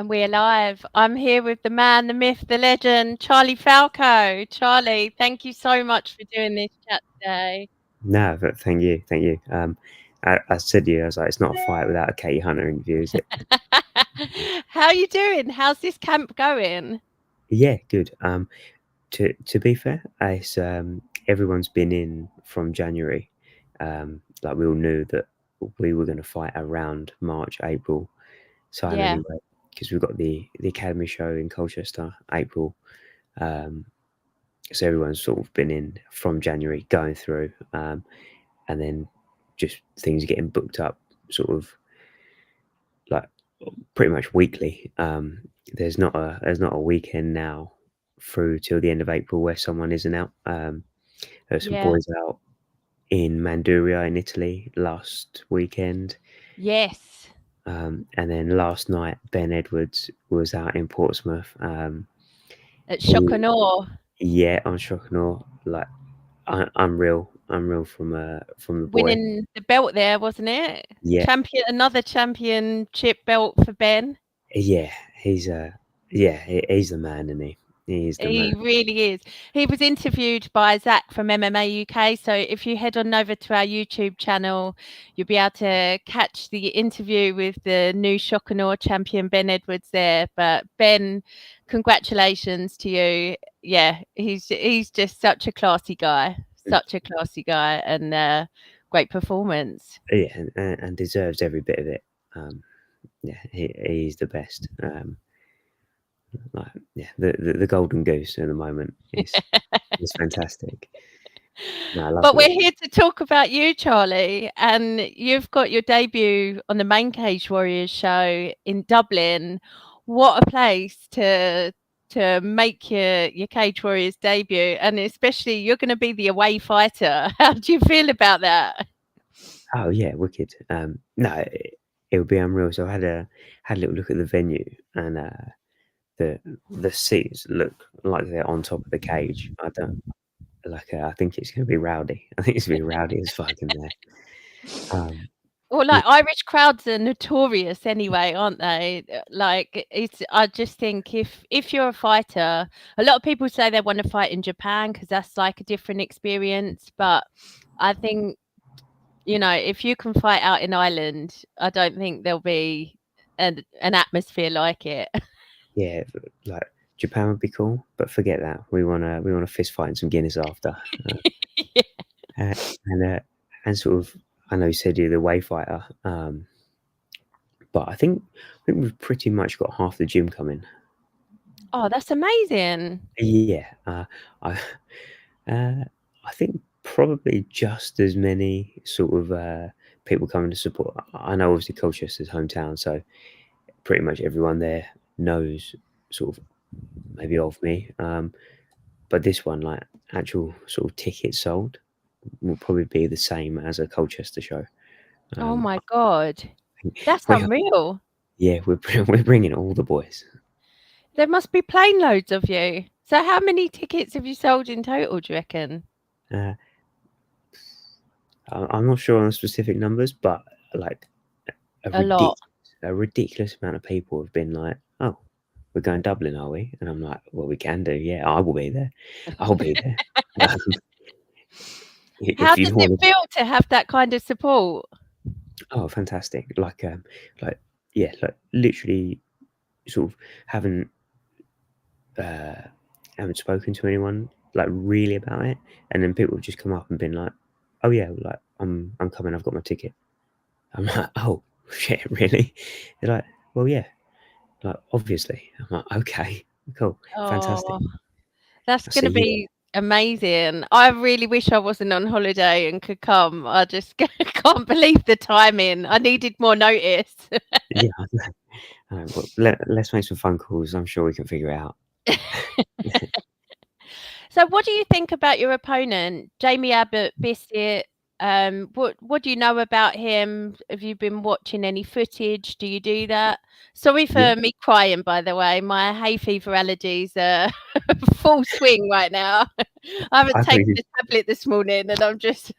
And we're live. I'm here with the man, the myth, the legend, Charlie Falco. Charlie, thank you so much for doing this chat today. No, but thank you, thank you. I said to you, I was like, it's not a fight without a Katie Hunter interview, is it? How are you doing? How's this camp going? Yeah, good. To be fair, it's everyone's been in from January. Like we all knew that we were going to fight around March, April time Yeah, anyway, because we've got the academy show in Colchester, April. So everyone's sort of been in from January, going through, and then just things getting booked up, sort of like pretty much weekly. There's not a weekend now through till the end of April where someone isn't out. There's some yeah. boys out in Manduria in Italy last weekend, Yes. and then last night Ben Edwards was out in Portsmouth. At Shock He and Awe. Yeah, on shock and awe, like unreal from the boy. Winning the belt there, wasn't it? Yeah, Another championship belt for Ben. yeah, he's he's the man, isn't he? He is the man. He really is. He was interviewed by Zach from MMA UK. So if you head on over to our YouTube channel, you'll be able to catch the interview with the new Shock and Awe champion, Ben Edwards there. But Ben, congratulations to you. Yeah, he's just such a classy guy. Such a classy guy and great performance. Yeah, and deserves every bit of it. Yeah, he's the best. Like, yeah, the golden goose at the moment is fantastic. No, I love But we're it. here to talk about you, Charlie, and you've got your debut on the main Cage Warriors show in Dublin. What a place to make your Cage Warriors debut, and especially you're going to be the away fighter. How do you feel about that? Oh yeah, wicked. No, it would be unreal. So I had a little look at the venue, and the seats look like they're on top of the cage. I don't like. I think it's going to be rowdy. I think it's going to be rowdy as fuck in there. Well, Yeah, like Irish crowds are notorious anyway, aren't they? Like it's. I just think if you're a fighter, a lot of people say they want to fight in Japan because that's like a different experience. But I think if you can fight out in Ireland, I don't think there'll be an atmosphere like it. yeah, like Japan would be cool, but forget that. We wanna fist fight and some Guinness after. Yeah. Uh, and sort of, I know you said you're the way fighter, but I think we've pretty much got half the gym coming. Oh, that's amazing. Yeah, I I think probably just as many sort of people coming to support. I know obviously Colchester's hometown, so pretty much everyone there knows sort of maybe of me. But this one, like actual sort of tickets sold, will probably be the same as a Colchester show. Oh I my God, think that's we are, unreal. yeah, we're bringing all the boys. There must be plane loads of you. So how many tickets have you sold in total, do you reckon? Uh, I'm not sure on the specific numbers, but like a A lot. ridiculous amount of people have been like, "Oh, we're going Dublin, are we?" And I'm like, "Well, we can do. Yeah, I will be there. I'll be there." Um, How if does you it want to, feel to have that kind of support? oh, fantastic! Like yeah, like literally, sort of uh, haven't spoken to anyone like really about it, and then people have just come up and been like, "Oh yeah, like I'm coming. I've got my ticket." I'm like, "Oh shit, really?" They're like, "Well, yeah, like obviously." I'm like, "Okay, cool, fantastic." Oh, that's So gonna yeah, be amazing. I really wish I wasn't on holiday and could come. I just can't believe the timing. I needed more notice. yeah. Well, let's make some phone calls. I'm sure we can figure it out. So what do you think about your opponent, Jamie Abbott-Bissett? What do you know about him? Have you been watching any footage? Do you do that? Sorry Yeah, for me crying, by the way. My hay fever allergies are full swing right now. I haven't I thought taken you, a tablet this morning, and I'm just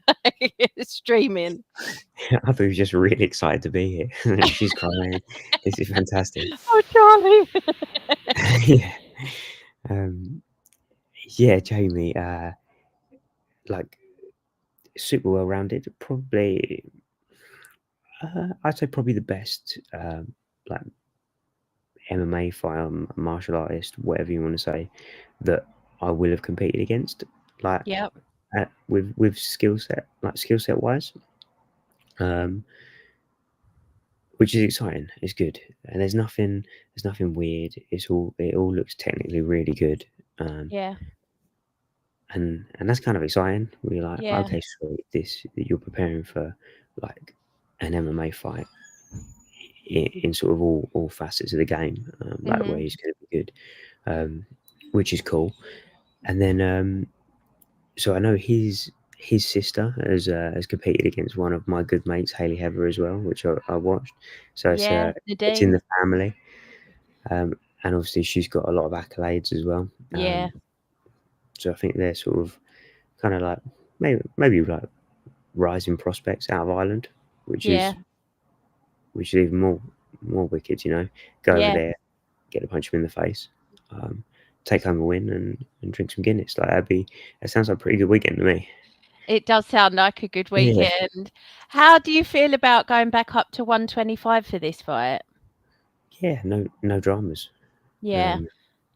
streaming. I thought you were just really excited to be here. She's crying. This is fantastic. Oh, Charlie. Yeah. Um, yeah, Jamie, like super well rounded. Probably, I'd say probably the best, like MMA fighter, martial artist, whatever you want to say, that I will have competed against. Like Yep. with skill set wise, um, which is exciting. It's good, and there's nothing weird. It all looks technically really good. Um, Yeah. and that's kind of exciting. We're like, Yeah. okay, so this you're preparing for like an MMA fight in sort of all facets of the game, like where Mhm. he's going to be good, which is cool. And then so I know his sister has competed against one of my good mates, Hayley Heather, as well, which I watched. So Yeah. it's in Nadine. the family, and obviously she's got a lot of accolades as well. Yeah. So I think they're sort of kind of like maybe like rising prospects out of Ireland, which Yeah. is even more wicked. You know, go over Yeah. there, get a punch him in the face, um, take home a win, and drink some Guinness. Like that sounds like a pretty good weekend to me. It does sound like a good Yeah, weekend. How do you feel about going back up to 125 for this fight? yeah, no dramas. Yeah. Um,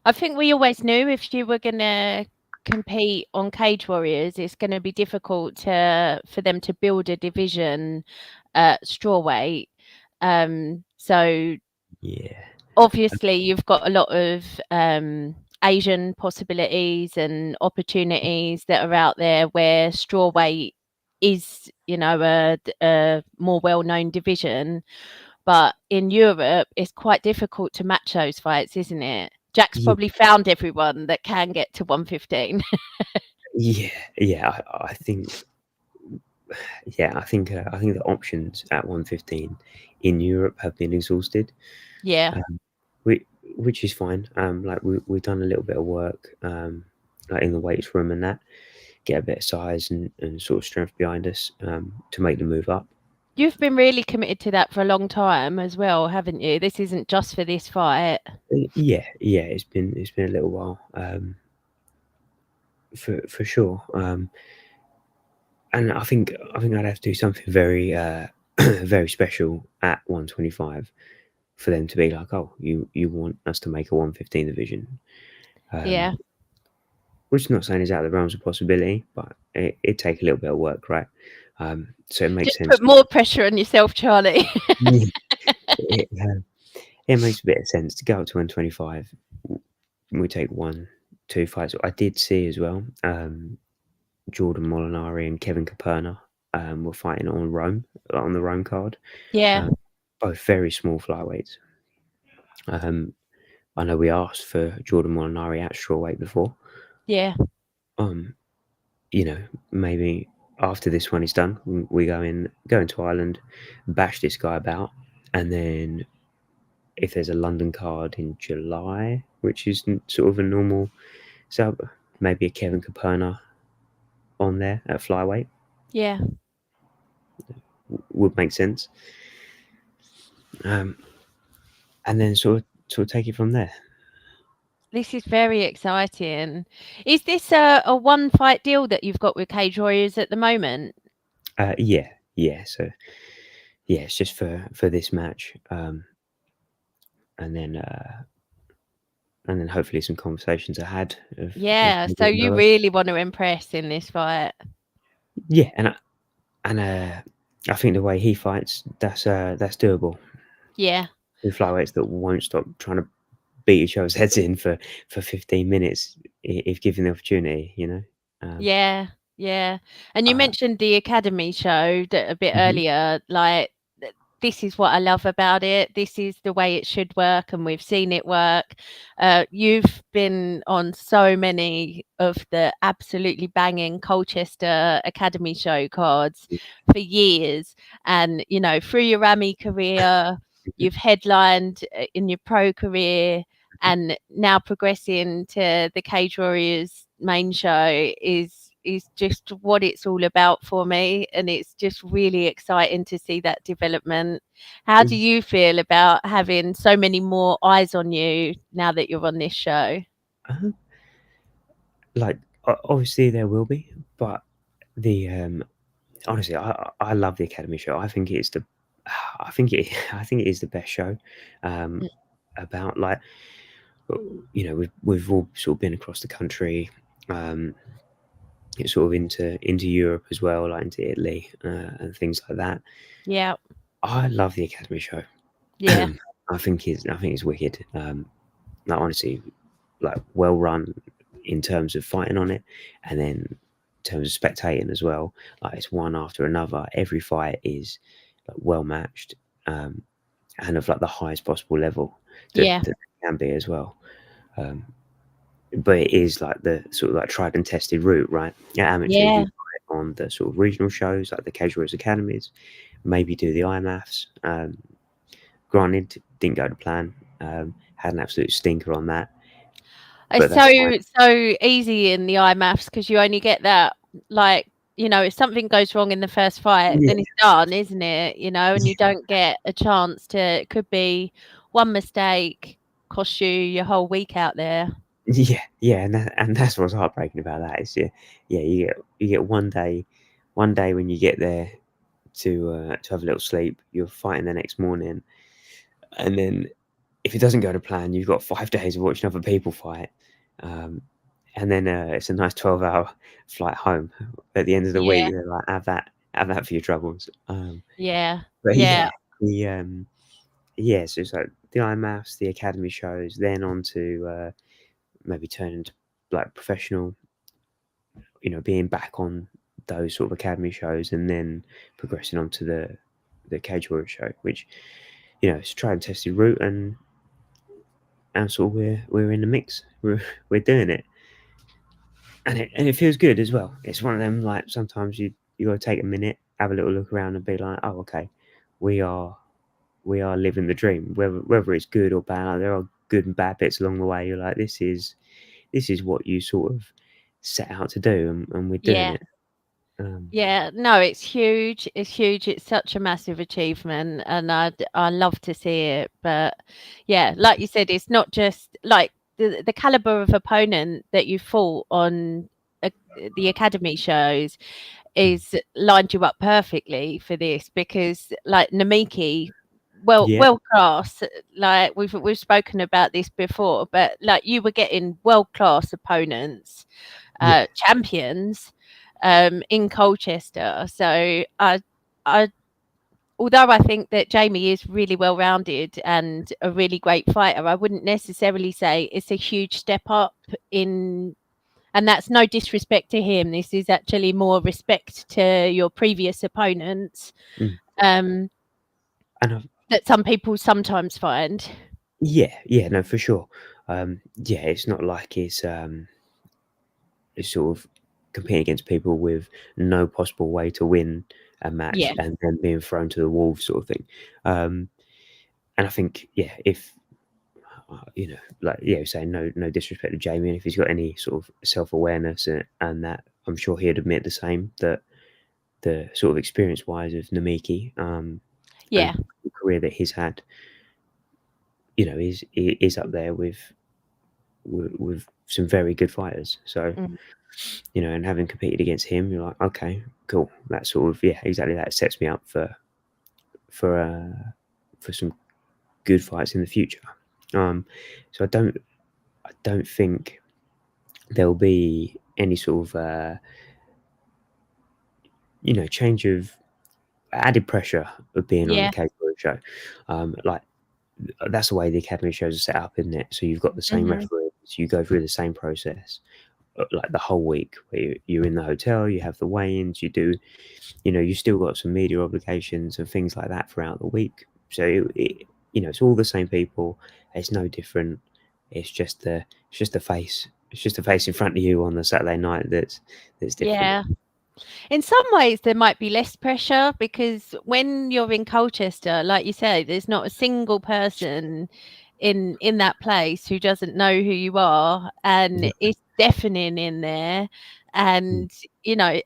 I think we always knew if you were gonna compete on Cage Warriors, it's gonna be difficult for them to build a division at strawweight. So yeah, obviously you've got a lot of Asian possibilities and opportunities that are out there where strawweight is, a more well-known division. But in Europe, it's quite difficult to match those fights, isn't it? Jack's yeah, probably found everyone that can get to 115. yeah. I think the options at 115 in Europe have been exhausted. Yeah, Um, which which is fine. Like we've done a little bit of work, like in the weights room and that, get a bit of size and sort of strength behind us, to make the move up. you've been really committed to that for a long time as well, haven't you? This isn't just for this fight. Yeah, it's been a little while, for sure. And I think I'd have to do something very very special at 125 for them to be like, oh, you want us to make a 115 division. Yeah, Um, Which is not saying is out of the realms of possibility, but it'd take a little bit of work, right? So it makes just sense. put more pressure on yourself, Charlie. Yeah, it, it makes a bit of sense to go up to 125. We take 1, 2 fights. I did see as well. Jordan Molinari and Kevin Caperna were fighting on the Rome card. Yeah, Um, Both very small flyweights. Um, I know we asked for Jordan Molinari at strawweight before. yeah, Um, you know, maybe after this one is done, we go into Ireland, bash this guy about, and then if there's a London card in July, which is sort of a normal sub, maybe a Kevin Caperna on there at flyweight yeah. would make sense. And then sort of take it from there. This is very exciting. Is this a one fight deal that you've got with Cage Warriors at the moment? Yeah. So yeah, it's just for this match, and then hopefully some conversations are had of Yeah, so maybe you another. really want to impress in this fight. Yeah, and I think the way he fights, that's doable. Yeah, With flyweights that won't stop trying to beat each other's heads in for 15 minutes if given the opportunity, you know. Um, yeah, yeah. And you uh, mentioned the Academy show that a bit mhm. earlier, like this is what I love about it. This is the way it should work, and we've seen it work. You've been on so many of the absolutely banging Colchester Academy show cards for years, and you know, through your AMI career, you've headlined in your pro career, and now progressing to the Cage Warriors main show is just what it's all about for me, and it's just really exciting to see that development. How do you feel about having so many more eyes on you now that you're on this show? Uh, like obviously there will be, but the honestly, I love the Academy show. I think it's the I think it I think it is the best show um, Mm, about like you know we've all sort of been across the country. It's sort of into Europe as well, like into Italy and things like that. yeah, I love the Academy show. yeah, I think it's wicked. Like honestly, like well run in terms of fighting on it, and then in terms of spectating as well. Like it's one after another. Every fight is like well matched, and of like the highest possible level yeah, that can be as well. Um, but it is like the sort of like tried and tested route, right? Yeah, amateurs yeah, you fight on the sort of regional shows like the Cage Warriors Academies, maybe do the IMAFs. Granted, didn't go to plan. Had an absolute stinker on that, but it's that's fine. so easy in the IMAFs because you only get that, like, you know, if something goes wrong in the first fight, Yeah, then it's done, isn't it? You know, and you don't get a chance to, it could be one mistake cost you your whole week out there. yeah, and that's what's heartbreaking about that is yeah, you get one day when you get there to have a little sleep, you're fighting the next morning, and then if it doesn't go to plan, you've got 5 days of watching other people fight, um, and then it's a nice 12-hour flight home at the end of the week. Yeah, They're like, have that for your troubles. yeah, But yeah, yeah, yeah, so it's like the IMAFs, the academy shows, then on to maybe turn into like professional, you know, being back on those sort of academy shows, and then progressing on to the Cage Warriors show, which you know it's a tried and tested route, and sort of we're in the mix. We're doing it, and it feels good as well. It's one of them like sometimes you got to take a minute, have a little look around, and be like, oh okay, we are we are living the dream. Whether it's good or bad, like, there are good and bad bits along the way. You're like, this is what you sort of set out to do, and we're doing yeah. it. Um, Yeah, no, it's huge. It's huge. It's such a massive achievement, and I love to see it. But yeah, like you said, it's not just like the caliber of opponent that you fought on uh, the academy shows is lined you up perfectly for this because like Namiki, yeah, world class. Like we've spoken about this before, but like you were getting world class opponents, yeah, champions in Colchester. So I although I think that Jamie is really well rounded and a really great fighter, I wouldn't necessarily say it's a huge step up in, and that's no disrespect to him. This is actually more respect to your previous opponents, mm. um, And I've, that some people sometimes find. yeah, no, for sure. Yeah, it's not like it's sort of competing against people with no possible way to win a match Yeah, and then being thrown to the wolves, sort of thing. Um, and I think, yeah, if you know, like yeah, saying no disrespect to Jamie, and if he's got any sort of self awareness and that, I'm sure he'd admit the same that the sort of experience wise of Namiki and yeah, the career that he's had, you know, is up there with some very good fighters. So mm, you know, and having competed against him, you're like, okay, cool. That sort of yeah, exactly. That sets me up for uh, for some good fights in the future. So I don't think there'll be any sort of you know change of added pressure of being on the yeah, Cage Warriors show. Like that's the way the academy shows are set up, isn't it? So you've got the same hmm, referees, you go through the same process, like the whole week where you're in the hotel, you have the weigh-ins, you still got some media obligations and things like that throughout the week. So it's all the same people. It's no different. It's just the face. It's just the face in front of you on the Saturday night that's different. Yeah. In some ways, there might be less pressure because when you're in Colchester, like you say, there's not a single person in that place who doesn't know who you are, and Yeah. it's deafening in there. Mm. And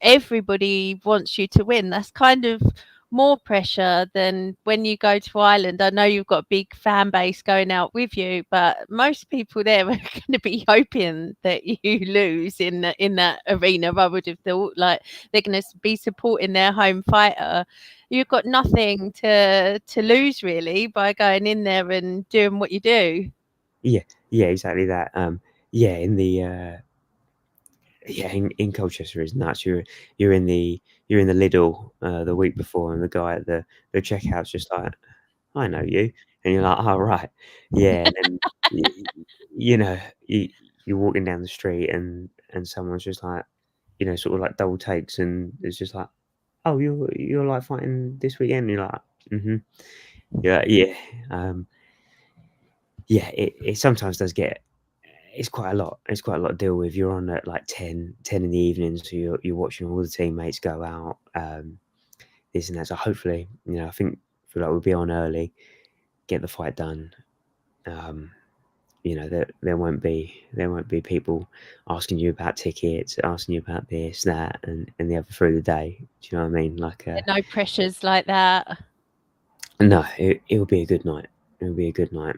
everybody wants you to win. That's kind of more pressure than when you go to Ireland. I know you've got a big fan base going out with you, but most people there are going to be hoping that you lose in that arena. I would have thought, like, they're going to be supporting their home fighter. You've got nothing to lose really by going in there and doing what you do. Yeah, exactly that. Yeah, in Colchester is nuts. You're in the Lidl the week before, and the guy at the checkout's just like, I know you, and you're like, oh right, yeah, and then you know you you're walking down the street, and someone's just like, sort of like double takes, and it's just like, oh, you're like fighting this weekend. And you're like, mm-hmm, yeah. Um, yeah, it sometimes does get. It's quite a lot. It's quite a lot to deal with. You're on at like 10 in the evening, so you're watching all the teammates go out, this and that. So hopefully, I feel like we'll be on early, get the fight done. There won't be people asking you about tickets, asking you about this, that, and the other through the day. Do you know what I mean? Like, No pressures like that. no, it'll be a good night. It'll be a good night.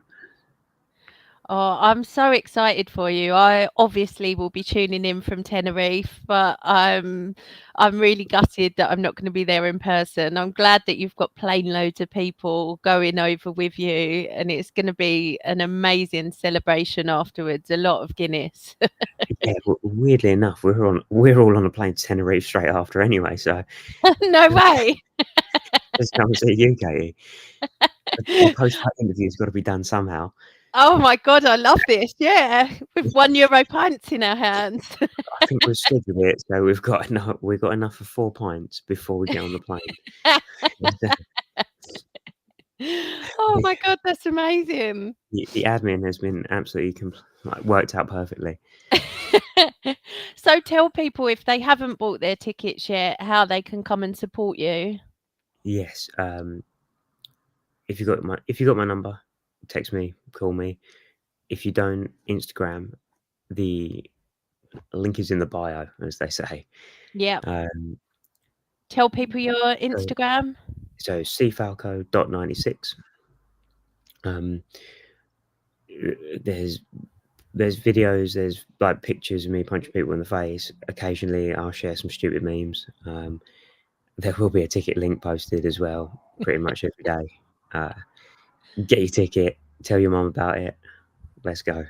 Oh, I'm so excited for you. I obviously will be tuning in from Tenerife, but I'm really gutted that I'm not going to be there in person. I'm glad that you've got plane loads of people going over with you, and it's going to be an amazing celebration afterwards. A lot of Guinness. Yeah, weirdly enough, we're all on a plane to Tenerife straight after anyway. So No way. just come and see you, Katie. The post-fight interview's got to be done somehow. Oh my God, I love this. Yeah, with €1 pints in our hands. I think we've scheduled it, so we've got enough for 4 pints before we get on the plane. Oh my God, that's amazing. The admin has been absolutely worked out perfectly. So tell people if they haven't bought their tickets yet, how they can come and support you. Yes, if you got my number, text me, call me. If you don't, Instagram, the link is in the bio, as they say. Yeah. Um, Tell people your so Instagram. cfalco.96. There's videos, there's like pictures of me punching people in the face. Occasionally, I'll share some stupid memes. There will be a ticket link posted as well, pretty much every day. Get your ticket, tell your mum about it. Let's go.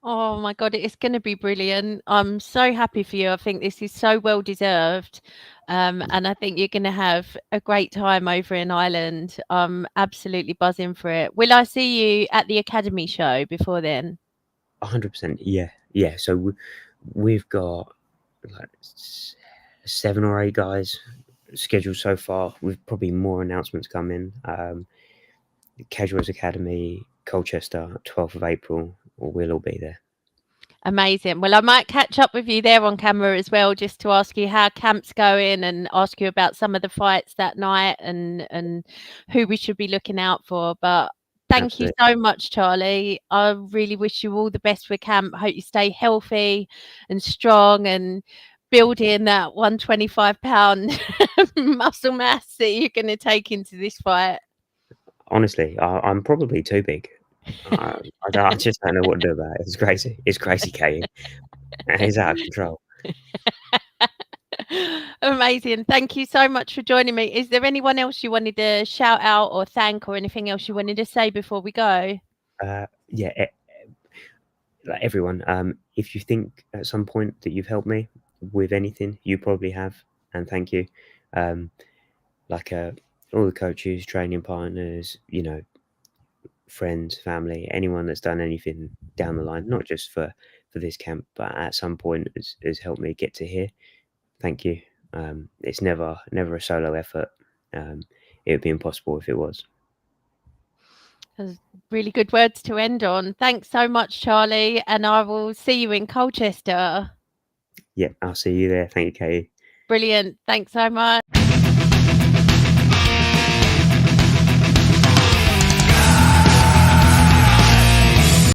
Oh my God, it's going to be brilliant. I'm so happy for you. I think this is so well deserved. And I think you're going to have a great time over in Ireland. I'm absolutely buzzing for it. Will I see you at the Academy show before then? 100%. Yeah. So we've got like 7 or 8 guys scheduled so far, with probably more announcements coming. Cage Warriors Academy, Colchester, 12th of April, or we'll all be there. Amazing. Well, I might catch up with you there on camera as well, just to ask you how camp's going and ask you about some of the fights that night and who we should be looking out for. But thank you Absolutely. so much, Charlie. I really wish you all the best with camp. Hope you stay healthy and strong and building that 125-pound muscle mass that you're going to take into this fight. Honestly, I'm probably too big. I just don't know what to do about it. It's crazy. It's crazy, Katie. It's out of control. Amazing. Thank you so much for joining me. Is there anyone else you wanted to shout out or thank, or anything else you wanted to say before we go? Yeah, like everyone, if you think at some point that you've helped me with anything, you probably have, and thank you. Like all the coaches, training partners, friends, family, anyone that's done anything down the line, not just for this camp, but at some point has helped me get to here. Thank you. It's never a solo effort. It would be impossible if it was. Those really good words to end on. Thanks so much, Charlie, and I will see you in Colchester. Yeah, I'll see you there. Thank you, Katie. Brilliant. Thanks so much.